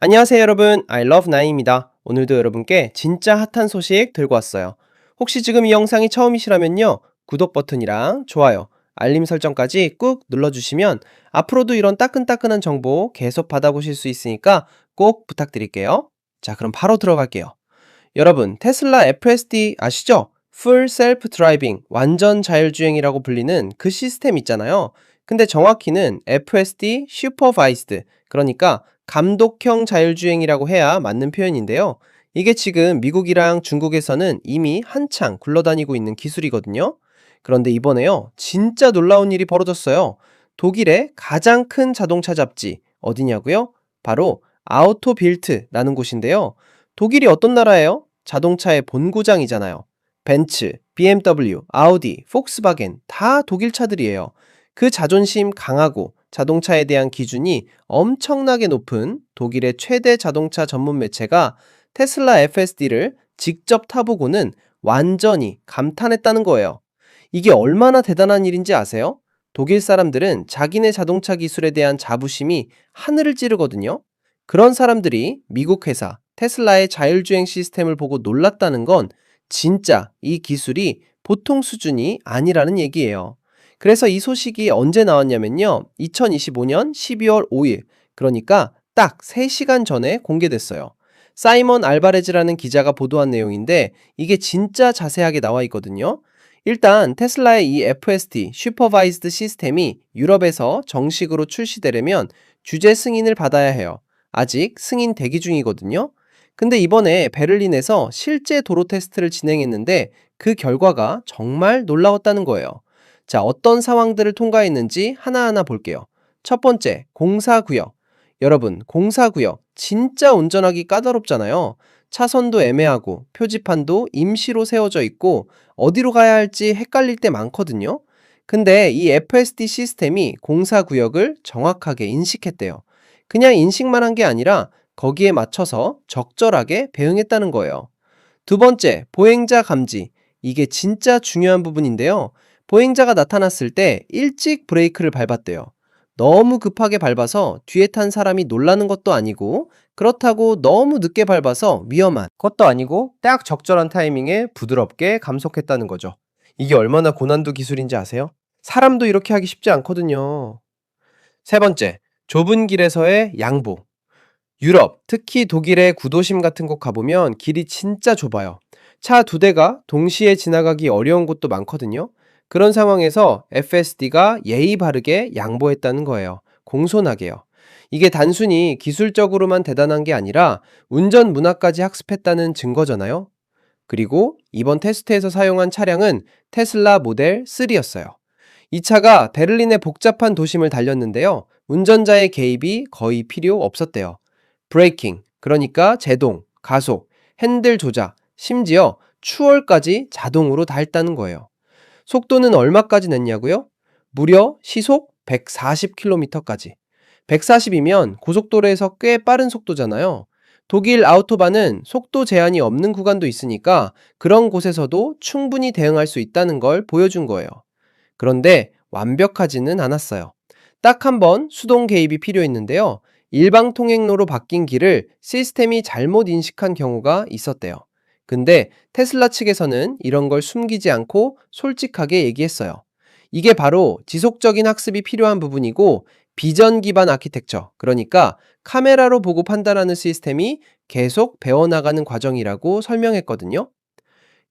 안녕하세요 여러분, I love 나인입니다. 오늘도 여러분께 진짜 핫한 소식 들고 왔어요. 혹시 지금 이 영상이 처음이시라면요, 구독 버튼이랑 좋아요, 알림 설정까지 꾹 눌러주시면 앞으로도 이런 따끈따끈한 정보 계속 받아보실 수 있으니까 꼭 부탁드릴게요. 자, 그럼 바로 들어갈게요. 여러분, 테슬라 FSD 아시죠? Full Self Driving, 완전 자율주행이라고 불리는 그 시스템 있잖아요. 근데 정확히는 FSD Supervised, 그러니까 감독형 자율주행이라고 해야 맞는 표현인데요. 이게 지금 미국이랑 중국에서는 이미 한창 굴러다니고 있는 기술이거든요. 그런데 이번에요, 진짜 놀라운 일이 벌어졌어요. 독일의 가장 큰 자동차 잡지, 어디냐고요? 바로 아우토빌트라는 곳인데요. 독일이 어떤 나라예요? 자동차의 본고장이잖아요. 벤츠, BMW, 아우디, 폭스바겐 다 독일 차들이에요. 그 자존심 강하고 자동차에 대한 기준이 엄청나게 높은 독일의 최대 자동차 전문 매체가 테슬라 FSD를 직접 타보고는 완전히 감탄했다는 거예요. 이게 얼마나 대단한 일인지 아세요? 독일 사람들은 자기네 자동차 기술에 대한 자부심이 하늘을 찌르거든요. 그런 사람들이 미국 회사 테슬라의 자율주행 시스템을 보고 놀랐다는 건 진짜 이 기술이 보통 수준이 아니라는 얘기예요. 그래서 이 소식이 언제 나왔냐면요, 2025년 12월 5일, 그러니까 딱 3시간 전에 공개됐어요. 사이먼 알바레즈라는 기자가 보도한 내용인데 이게 진짜 자세하게 나와 있거든요. 일단 테슬라의 이 FSD 슈퍼바이즈드 시스템이 유럽에서 정식으로 출시되려면 주재 승인을 받아야 해요. 아직 승인 대기 중이거든요. 근데 이번에 베를린에서 실제 도로 테스트를 진행했는데 그 결과가 정말 놀라웠다는 거예요. 자, 어떤 상황들을 통과했는지 하나하나 볼게요. 첫 번째, 공사구역. 여러분, 공사구역 진짜 운전하기 까다롭잖아요. 차선도 애매하고 표지판도 임시로 세워져 있고 어디로 가야 할지 헷갈릴 때 많거든요. 근데 이 FSD 시스템이 공사구역을 정확하게 인식했대요. 그냥 인식만 한 게 아니라 거기에 맞춰서 적절하게 배응했다는 거예요. 두 번째, 보행자 감지. 이게 진짜 중요한 부분인데요. 보행자가 나타났을 때 일찍 브레이크를 밟았대요. 너무 급하게 밟아서 뒤에 탄 사람이 놀라는 것도 아니고, 그렇다고 너무 늦게 밟아서 위험한 것도 아니고, 딱 적절한 타이밍에 부드럽게 감속했다는 거죠. 이게 얼마나 고난도 기술인지 아세요? 사람도 이렇게 하기 쉽지 않거든요. 세 번째, 좁은 길에서의 양보. 유럽, 특히 독일의 구도심 같은 곳 가보면 길이 진짜 좁아요. 차 두 대가 동시에 지나가기 어려운 곳도 많거든요. 그런 상황에서 FSD가 예의 바르게 양보했다는 거예요. 공손하게요. 이게 단순히 기술적으로만 대단한 게 아니라 운전 문화까지 학습했다는 증거잖아요. 그리고 이번 테스트에서 사용한 차량은 테슬라 모델 3였어요. 이 차가 베를린의 복잡한 도심을 달렸는데요. 운전자의 개입이 거의 필요 없었대요. 브레이킹, 그러니까 제동, 가속, 핸들 조작, 심지어 추월까지 자동으로 다 했다는 거예요. 속도는 얼마까지 냈냐고요? 무려 시속 140km까지. 140이면 고속도로에서 꽤 빠른 속도잖아요. 독일 아우토반은 속도 제한이 없는 구간도 있으니까 그런 곳에서도 충분히 대응할 수 있다는 걸 보여준 거예요. 그런데 완벽하지는 않았어요. 딱 한 번 수동 개입이 필요했는데요. 일방 통행로로 바뀐 길을 시스템이 잘못 인식한 경우가 있었대요. 근데 테슬라 측에서는 이런 걸 숨기지 않고 솔직하게 얘기했어요. 이게 바로 지속적인 학습이 필요한 부분이고, 비전 기반 아키텍처, 그러니까 카메라로 보고 판단하는 시스템이 계속 배워나가는 과정이라고 설명했거든요.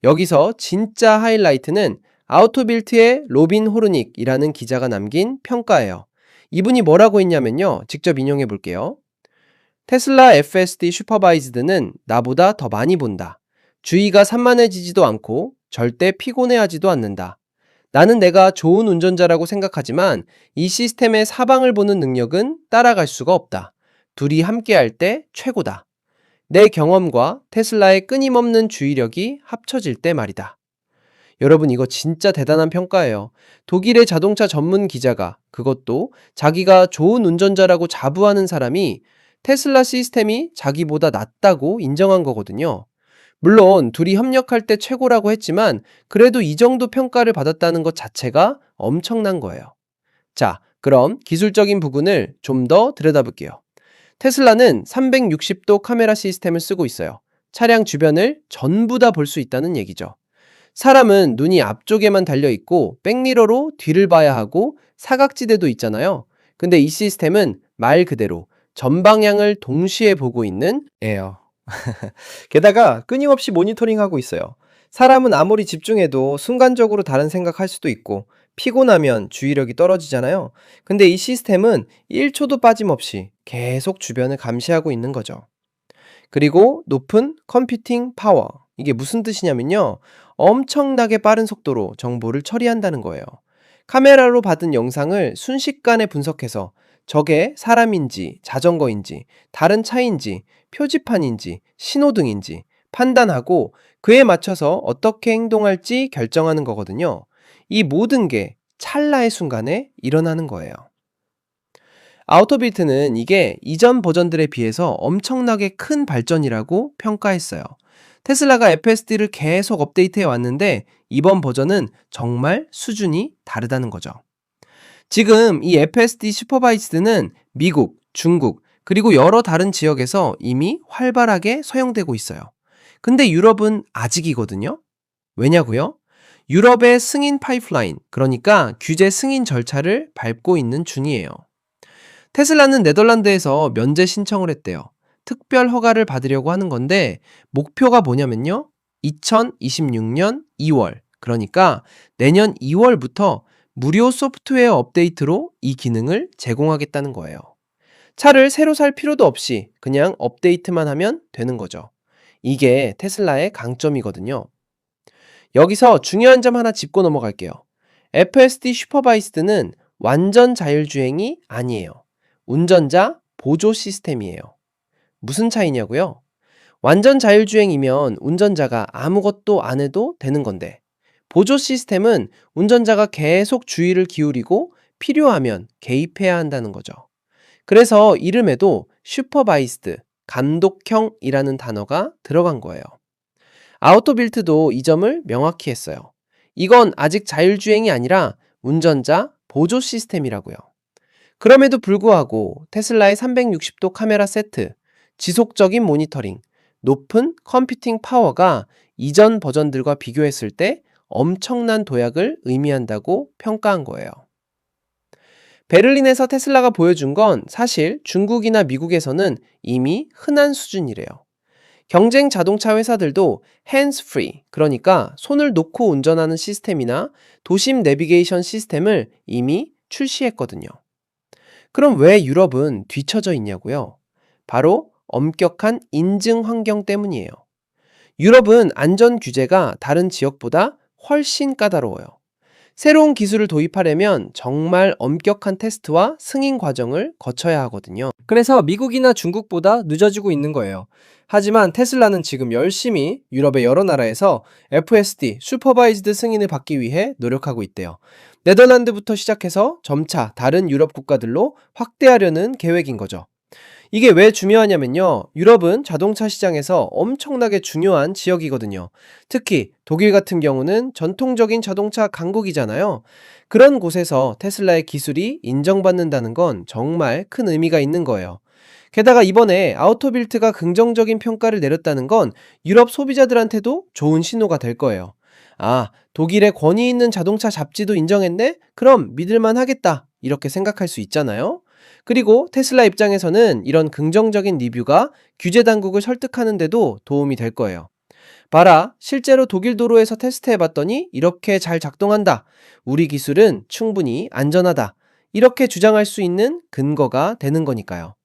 여기서 진짜 하이라이트는 아우토빌트의 로빈 호르닉이라는 기자가 남긴 평가예요. 이분이 뭐라고 했냐면요, 직접 인용해 볼게요. 테슬라 FSD 슈퍼바이즈드는 나보다 더 많이 본다. 주의가 산만해지지도 않고 절대 피곤해하지도 않는다. 나는 내가 좋은 운전자라고 생각하지만 이 시스템의 사방을 보는 능력은 따라갈 수가 없다. 둘이 함께할 때 최고다. 내 경험과 테슬라의 끊임없는 주의력이 합쳐질 때 말이다. 여러분, 이거 진짜 대단한 평가예요. 독일의 자동차 전문 기자가, 그것도 자기가 좋은 운전자라고 자부하는 사람이 테슬라 시스템이 자기보다 낫다고 인정한 거거든요. 물론 둘이 협력할 때 최고라고 했지만 그래도 이 정도 평가를 받았다는 것 자체가 엄청난 거예요. 자, 그럼 기술적인 부분을 좀 더 들여다볼게요. 테슬라는 360도 카메라 시스템을 쓰고 있어요. 차량 주변을 전부 다 볼 수 있다는 얘기죠. 사람은 눈이 앞쪽에만 달려 있고 백미러로 뒤를 봐야 하고 사각지대도 있잖아요. 근데 이 시스템은 말 그대로 전방향을 동시에 보고 있는 예요. 게다가 끊임없이 모니터링하고 있어요. 사람은 아무리 집중해도 순간적으로 다른 생각할 수도 있고 피곤하면 주의력이 떨어지잖아요. 근데 이 시스템은 1초도 빠짐없이 계속 주변을 감시하고 있는 거죠. 그리고 높은 컴퓨팅 파워. 이게 무슨 뜻이냐면요. 엄청나게 빠른 속도로 정보를 처리한다는 거예요. 카메라로 받은 영상을 순식간에 분석해서 저게 사람인지 자전거인지 다른 차인지 표지판인지 신호등인지 판단하고 그에 맞춰서 어떻게 행동할지 결정하는 거거든요. 이 모든 게 찰나의 순간에 일어나는 거예요. 아우토빌트는 이게 이전 버전들에 비해서 엄청나게 큰 발전이라고 평가했어요. 테슬라가 FSD를 계속 업데이트해 왔는데 이번 버전은 정말 수준이 다르다는 거죠. 지금 이 FSD 슈퍼바이스드는 미국, 중국, 그리고 여러 다른 지역에서 이미 활발하게 사용되고 있어요. 근데 유럽은 아직이거든요. 왜냐고요? 유럽의 승인 파이프라인, 그러니까 규제 승인 절차를 밟고 있는 중이에요. 테슬라는 네덜란드에서 면제 신청을 했대요. 특별 허가를 받으려고 하는 건데 목표가 뭐냐면요. 2026년 2월, 그러니까 내년 2월부터 무료 소프트웨어 업데이트로 이 기능을 제공하겠다는 거예요. 차를 새로 살 필요도 없이 그냥 업데이트만 하면 되는 거죠. 이게 테슬라의 강점이거든요. 여기서 중요한 점 하나 짚고 넘어갈게요. FSD 슈퍼바이스드는 완전 자율주행이 아니에요. 운전자 보조 시스템이에요. 무슨 차이냐고요? 완전 자율주행이면 운전자가 아무것도 안 해도 되는 건데, 보조 시스템은 운전자가 계속 주의를 기울이고 필요하면 개입해야 한다는 거죠. 그래서 이름에도 슈퍼바이스드, 감독형이라는 단어가 들어간 거예요. 아우토빌트도 이 점을 명확히 했어요. 이건 아직 자율주행이 아니라 운전자 보조 시스템이라고요. 그럼에도 불구하고 테슬라의 360도 카메라 세트, 지속적인 모니터링, 높은 컴퓨팅 파워가 이전 버전들과 비교했을 때 엄청난 도약을 의미한다고 평가한 거예요. 베를린에서 테슬라가 보여준 건 사실 중국이나 미국에서는 이미 흔한 수준이래요. 경쟁 자동차 회사들도 핸즈프리, 그러니까 손을 놓고 운전하는 시스템이나 도심 내비게이션 시스템을 이미 출시했거든요. 그럼 왜 유럽은 뒤처져 있냐고요? 바로 엄격한 인증 환경 때문이에요. 유럽은 안전 규제가 다른 지역보다 훨씬 까다로워요. 새로운 기술을 도입하려면 정말 엄격한 테스트와 승인 과정을 거쳐야 하거든요. 그래서 미국이나 중국보다 늦어지고 있는 거예요. 하지만 테슬라는 지금 열심히 유럽의 여러 나라에서 FSD 슈퍼바이즈드 승인을 받기 위해 노력하고 있대요. 네덜란드부터 시작해서 점차 다른 유럽 국가들로 확대하려는 계획인 거죠. 이게 왜 중요하냐면요. 유럽은 자동차 시장에서 엄청나게 중요한 지역이거든요. 특히 독일 같은 경우는 전통적인 자동차 강국이잖아요. 그런 곳에서 테슬라의 기술이 인정받는다는 건 정말 큰 의미가 있는 거예요. 게다가 이번에 아우토빌트가 긍정적인 평가를 내렸다는 건 유럽 소비자들한테도 좋은 신호가 될 거예요. 아, 독일의 권위 있는 자동차 잡지도 인정했네? 그럼 믿을만 하겠다. 이렇게 생각할 수 있잖아요. 그리고 테슬라 입장에서는 이런 긍정적인 리뷰가 규제 당국을 설득하는 데도 도움이 될 거예요. 봐라, 실제로 독일 도로에서 테스트해봤더니 이렇게 잘 작동한다. 우리 기술은 충분히 안전하다. 이렇게 주장할 수 있는 근거가 되는 거니까요.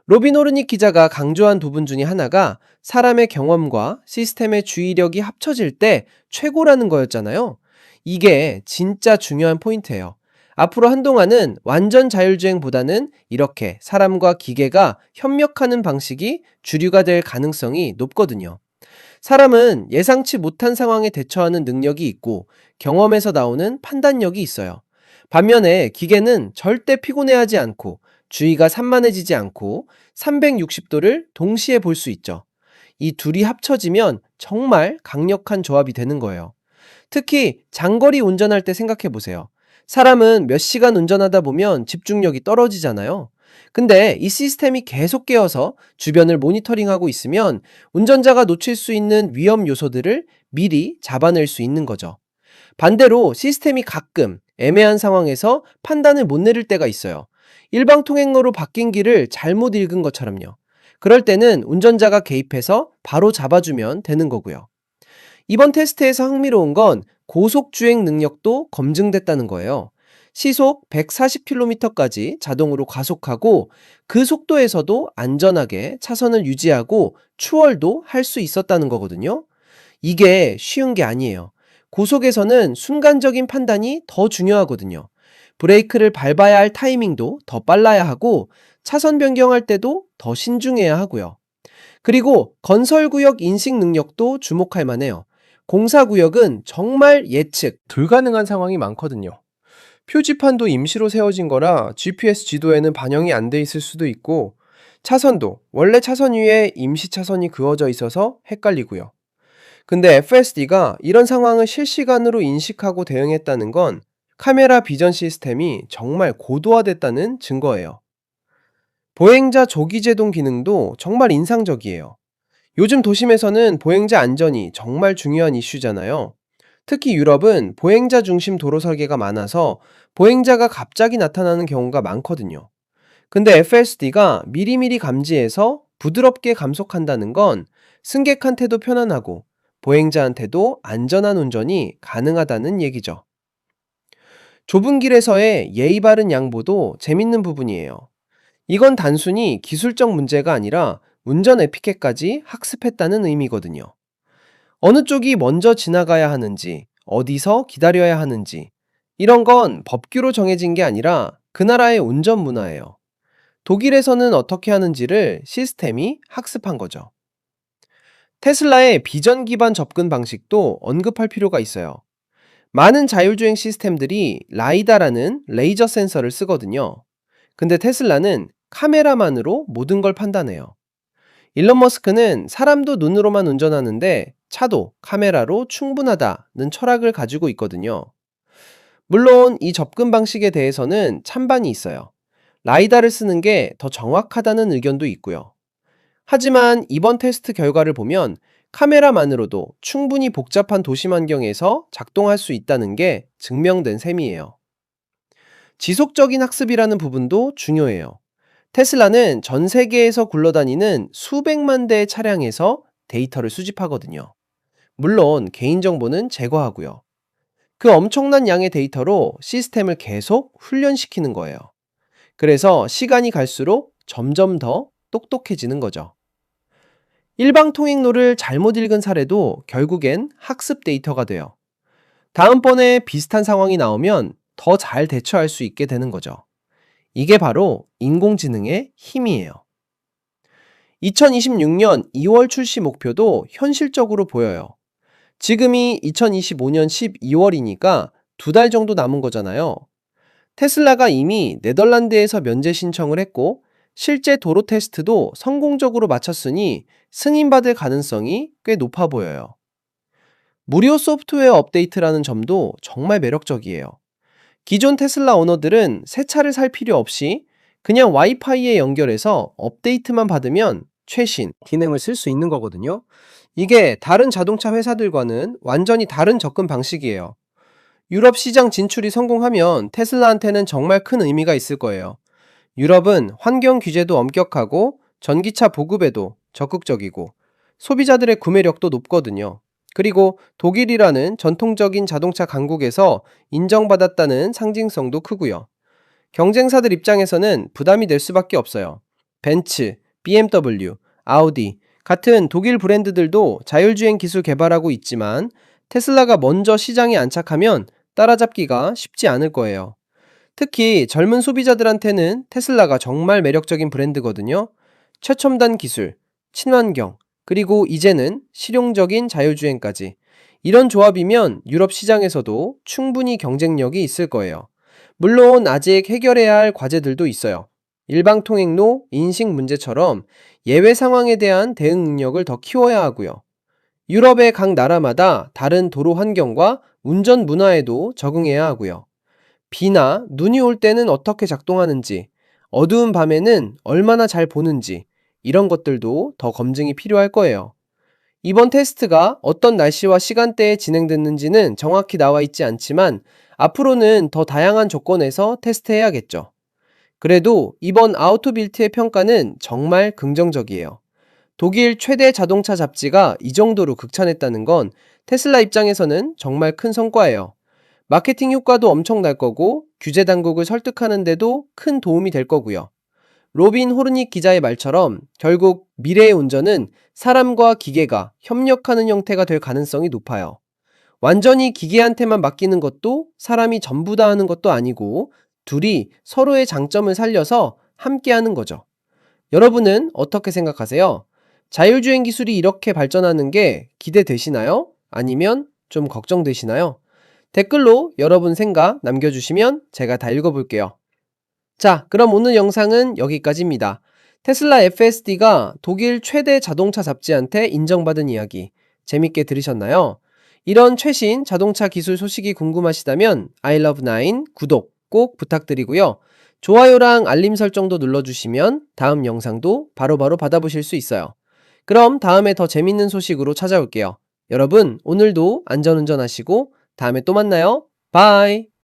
로빈 호르닉 기자가 강조한 부분 중에 하나가 사람의 경험과 시스템의 주의력이 합쳐질 때 최고라는 거였잖아요. 이게 진짜 중요한 포인트예요. 앞으로 한동안은 완전 자율주행보다는 이렇게 사람과 기계가 협력하는 방식이 주류가 될 가능성이 높거든요. 사람은 예상치 못한 상황에 대처하는 능력이 있고 경험에서 나오는 판단력이 있어요. 반면에 기계는 절대 피곤해하지 않고 주의가 산만해지지 않고 360도를 동시에 볼 수 있죠. 이 둘이 합쳐지면 정말 강력한 조합이 되는 거예요. 특히 장거리 운전할 때 생각해 보세요. 사람은 몇 시간 운전하다 보면 집중력이 떨어지잖아요. 근데 이 시스템이 계속 깨어서 주변을 모니터링하고 있으면 운전자가 놓칠 수 있는 위험 요소들을 미리 잡아낼 수 있는 거죠. 반대로 시스템이 가끔 애매한 상황에서 판단을 못 내릴 때가 있어요. 일방 통행로로 바뀐 길을 잘못 읽은 것처럼요. 그럴 때는 운전자가 개입해서 바로 잡아주면 되는 거고요. 이번 테스트에서 흥미로운 건 고속 주행 능력도 검증됐다는 거예요. 시속 140km까지 자동으로 가속하고 그 속도에서도 안전하게 차선을 유지하고 추월도 할 수 있었다는 거거든요. 이게 쉬운 게 아니에요. 고속에서는 순간적인 판단이 더 중요하거든요. 브레이크를 밟아야 할 타이밍도 더 빨라야 하고 차선 변경할 때도 더 신중해야 하고요. 그리고 건설구역 인식 능력도 주목할 만해요. 공사구역은 정말 예측 불가능한 상황이 많거든요. 표지판도 임시로 세워진 거라 GPS 지도에는 반영이 안 돼 있을 수도 있고, 차선도 원래 차선 위에 임시 차선이 그어져 있어서 헷갈리고요. 근데 FSD가 이런 상황을 실시간으로 인식하고 대응했다는 건 카메라 비전 시스템이 정말 고도화됐다는 증거예요. 보행자 조기 제동 기능도 정말 인상적이에요. 요즘 도심에서는 보행자 안전이 정말 중요한 이슈잖아요. 특히 유럽은 보행자 중심 도로 설계가 많아서 보행자가 갑자기 나타나는 경우가 많거든요. 근데 FSD가 미리미리 감지해서 부드럽게 감속한다는 건 승객한테도 편안하고 보행자한테도 안전한 운전이 가능하다는 얘기죠. 좁은 길에서의 예의 바른 양보도 재밌는 부분이에요. 이건 단순히 기술적 문제가 아니라 운전 에티켓까지 학습했다는 의미거든요. 어느 쪽이 먼저 지나가야 하는지, 어디서 기다려야 하는지, 이런 건 법규로 정해진 게 아니라 그 나라의 운전 문화예요. 독일에서는 어떻게 하는지를 시스템이 학습한 거죠. 테슬라의 비전 기반 접근 방식도 언급할 필요가 있어요. 많은 자율주행 시스템들이 라이다라는 레이저 센서를 쓰거든요. 근데 테슬라는 카메라만으로 모든 걸 판단해요. 일론 머스크는 사람도 눈으로만 운전하는데 차도 카메라로 충분하다는 철학을 가지고 있거든요. 물론 이 접근 방식에 대해서는 찬반이 있어요. 라이다를 쓰는 게 더 정확하다는 의견도 있고요. 하지만 이번 테스트 결과를 보면 카메라만으로도 충분히 복잡한 도심 환경에서 작동할 수 있다는 게 증명된 셈이에요. 지속적인 학습이라는 부분도 중요해요. 테슬라는 전 세계에서 굴러다니는 수백만 대의 차량에서 데이터를 수집하거든요. 물론 개인정보는 제거하고요. 그 엄청난 양의 데이터로 시스템을 계속 훈련시키는 거예요. 그래서 시간이 갈수록 점점 더 똑똑해지는 거죠. 일방 통행로를 잘못 읽은 사례도 결국엔 학습 데이터가 돼요. 다음번에 비슷한 상황이 나오면 더 잘 대처할 수 있게 되는 거죠. 이게 바로 인공지능의 힘이에요. 2026년 2월 출시 목표도 현실적으로 보여요. 지금이 2025년 12월이니까 2달 정도 남은 거잖아요. 테슬라가 이미 네덜란드에서 면제 신청을 했고 실제 도로 테스트도 성공적으로 마쳤으니 승인받을 가능성이 꽤 높아 보여요. 무료 소프트웨어 업데이트라는 점도 정말 매력적이에요. 기존 테슬라 오너들은 새 차를 살 필요 없이 그냥 와이파이에 연결해서 업데이트만 받으면 최신 기능을 쓸 수 있는 거거든요. 이게 다른 자동차 회사들과는 완전히 다른 접근 방식이에요. 유럽 시장 진출이 성공하면 테슬라한테는 정말 큰 의미가 있을 거예요. 유럽은 환경 규제도 엄격하고 전기차 보급에도 적극적이고 소비자들의 구매력도 높거든요. 그리고 독일이라는 전통적인 자동차 강국에서 인정받았다는 상징성도 크고요. 경쟁사들 입장에서는 부담이 될 수밖에 없어요. 벤츠, BMW, 아우디 같은 독일 브랜드들도 자율주행 기술 개발하고 있지만 테슬라가 먼저 시장에 안착하면 따라잡기가 쉽지 않을 거예요. 특히 젊은 소비자들한테는 테슬라가 정말 매력적인 브랜드거든요. 최첨단 기술, 친환경, 그리고 이제는 실용적인 자율주행까지. 이런 조합이면 유럽 시장에서도 충분히 경쟁력이 있을 거예요. 물론 아직 해결해야 할 과제들도 있어요. 일방통행로, 인식 문제처럼 예외 상황에 대한 대응 능력을 더 키워야 하고요. 유럽의 각 나라마다 다른 도로 환경과 운전 문화에도 적응해야 하고요. 비나 눈이 올 때는 어떻게 작동하는지, 어두운 밤에는 얼마나 잘 보는지 이런 것들도 더 검증이 필요할 거예요. 이번 테스트가 어떤 날씨와 시간대에 진행됐는지는 정확히 나와 있지 않지만 앞으로는 더 다양한 조건에서 테스트해야겠죠. 그래도 이번 아우토빌트의 평가는 정말 긍정적이에요. 독일 최대 자동차 잡지가 이 정도로 극찬했다는 건 테슬라 입장에서는 정말 큰 성과예요. 마케팅 효과도 엄청날 거고 규제 당국을 설득하는 데도 큰 도움이 될 거고요. 로빈 호르닉 기자의 말처럼 결국 미래의 운전은 사람과 기계가 협력하는 형태가 될 가능성이 높아요. 완전히 기계한테만 맡기는 것도 사람이 전부다 하는 것도 아니고 둘이 서로의 장점을 살려서 함께 하는 거죠. 여러분은 어떻게 생각하세요? 자율주행 기술이 이렇게 발전하는 게 기대되시나요? 아니면 좀 걱정되시나요? 댓글로 여러분 생각 남겨주시면 제가 다 읽어볼게요. 자, 그럼 오늘 영상은 여기까지입니다. 테슬라 FSD가 독일 최대 자동차 잡지한테 인정받은 이야기 재밌게 들으셨나요? 이런 최신 자동차 기술 소식이 궁금하시다면 I love 9 구독 꼭 부탁드리고요. 좋아요랑 알림 설정도 눌러주시면 다음 영상도 바로바로 받아보실 수 있어요. 그럼 다음에 더 재밌는 소식으로 찾아올게요. 여러분, 오늘도 안전운전 하시고 다음에 또 만나요. 바이!